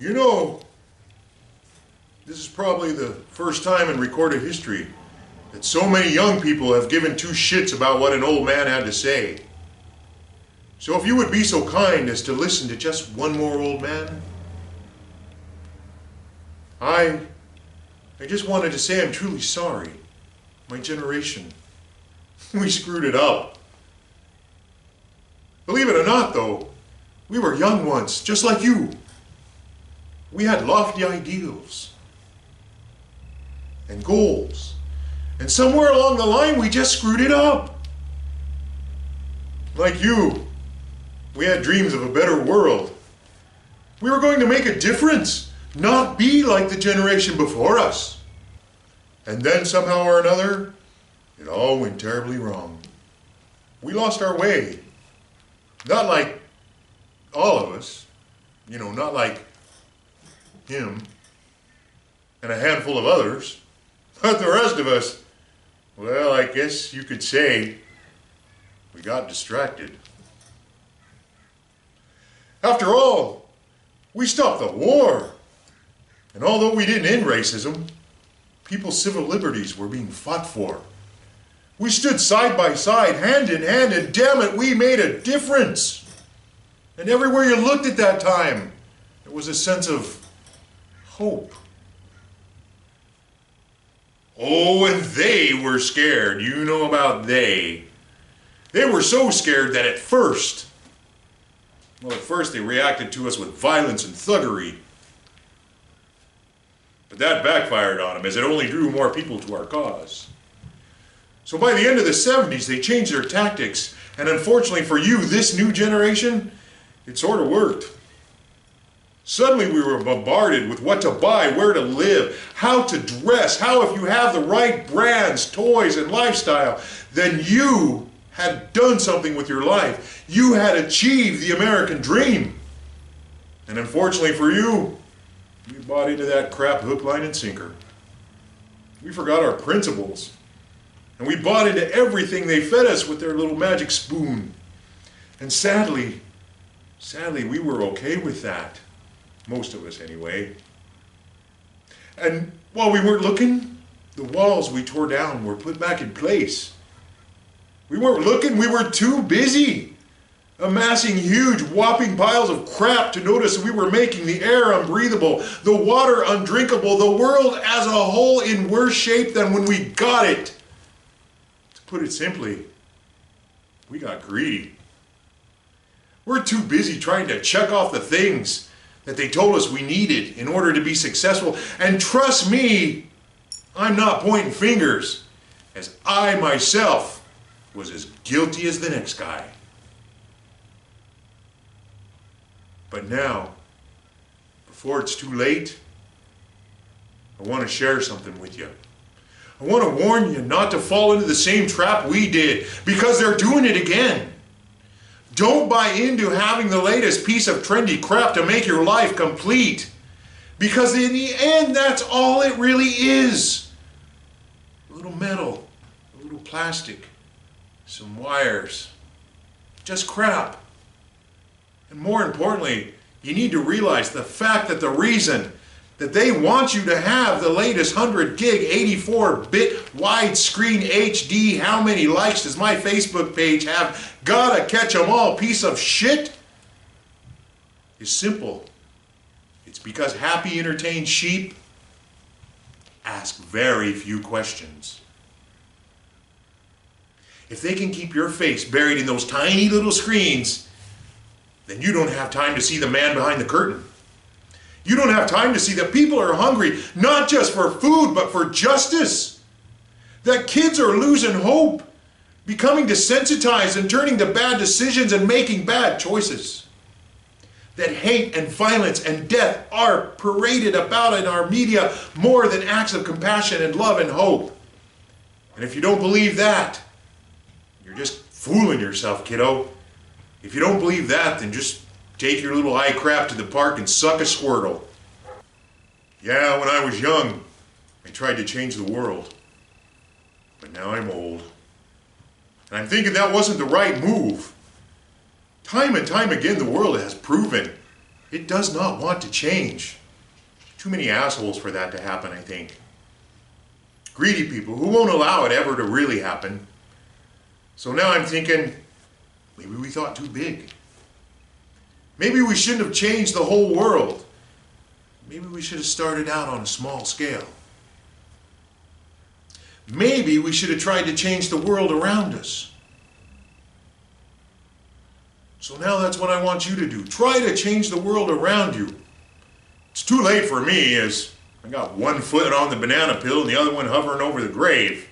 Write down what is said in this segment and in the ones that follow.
You know, this is probably the first time in recorded history that so many young people have given two shits about what an old man had to say. So if you would be so kind as to listen to just one more old man. I just wanted to say I'm truly sorry. My generation, we screwed it up. Believe it or not though, we were young once, just like you. We had lofty ideals and goals. And somewhere along the line, we just screwed it up. Like you, we had dreams of a better world. We were going to make a difference, not be like the generation before us. And then somehow or another, it all went terribly wrong. We lost our way. Not like all of us, you know, not like him and a handful of others, but the rest of us, well, I guess you could say we got distracted. After all, we stopped the war. And although we didn't end racism, people's civil liberties were being fought for. We stood side by side, hand in hand, and damn it, we made a difference. And everywhere you looked at that time, there was a sense of hope. Oh, and they were scared. You know about they. They were so scared that at first they reacted to us with violence and thuggery. But that backfired on them as it only drew more people to our cause. So by the end of the 70s, they changed their tactics. And unfortunately for you, this new generation, it sort of worked. Suddenly we were bombarded with what to buy, where to live, how to dress, how if you have the right brands, toys, and lifestyle, then you had done something with your life. You had achieved the American dream. And unfortunately for you, we bought into that crap hook, line, and sinker. We forgot our principles. And we bought into everything they fed us with their little magic spoon. And sadly, we were okay with that. Most of us anyway. And while we weren't looking, the walls we tore down were put back in place. We weren't looking, we were too busy amassing huge whopping piles of crap to notice we were making the air unbreathable, the water undrinkable, the world as a whole in worse shape than when we got it. To put it simply, we got greedy. We're too busy trying to check off the things that they told us we needed in order to be successful. And trust me, I'm not pointing fingers, as I myself was as guilty as the next guy. But now, before it's too late, I want to share something with you. I want to warn you not to fall into the same trap we did, because they're doing it again. Don't buy into having the latest piece of trendy crap to make your life complete. Because in the end, that's all it really is. A little metal, a little plastic, some wires, just crap. And more importantly, you need to realize the fact that the reason that they want you to have the latest 100 gig 84-bit widescreen HD, how many likes does my Facebook page have, gotta catch 'em all piece of shit, is simple. It's because happy entertained sheep ask very few questions. If they can keep your face buried in those tiny little screens, then you don't have time to see the man behind the curtain. You don't have time to see that people are hungry, not just for food, but for justice. That kids are losing hope, becoming desensitized and turning to bad decisions and making bad choices. That hate and violence and death are paraded about in our media more than acts of compassion and love and hope. And if you don't believe that, you're just fooling yourself, kiddo. If you don't believe that, then just take your little eye crap to the park and suck a squirtle. Yeah, when I was young, I tried to change the world. But now I'm old. And I'm thinking that wasn't the right move. Time and time again, the world has proven It does not want to change. Too many assholes for that to happen, I think. Greedy people who won't allow it ever to really happen. So now I'm thinking, maybe we thought too big. Maybe we shouldn't have changed the whole world. Maybe we should have started out on a small scale. Maybe we should have tried to change the world around us. So now that's what I want you to do. Try to change the world around you. It's too late for me, as I got one foot on the banana peel and the other one hovering over the grave.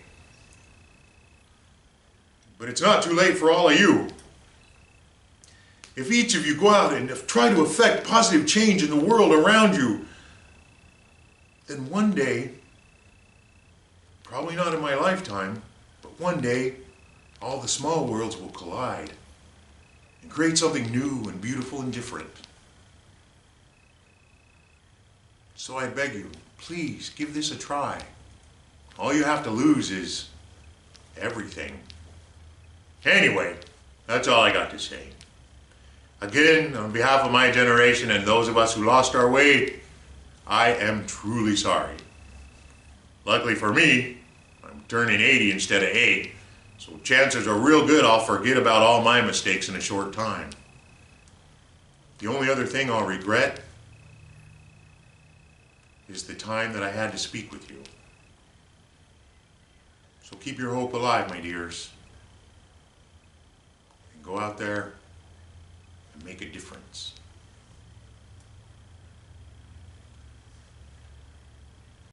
But it's not too late for all of you. If each of you go out and try to affect positive change in the world around you, then one day, probably not in my lifetime, but one day, all the small worlds will collide and create something new and beautiful and different. So I beg you, please give this a try. All you have to lose is everything. Anyway, that's all I got to say. Again, on behalf of my generation and those of us who lost our way, I am truly sorry. Luckily for me, I'm turning 80 instead of 8, so chances are real good I'll forget about all my mistakes in a short time. The only other thing I'll regret is the time that I had to speak with you. So keep your hope alive, my dears, and go out there and make a difference.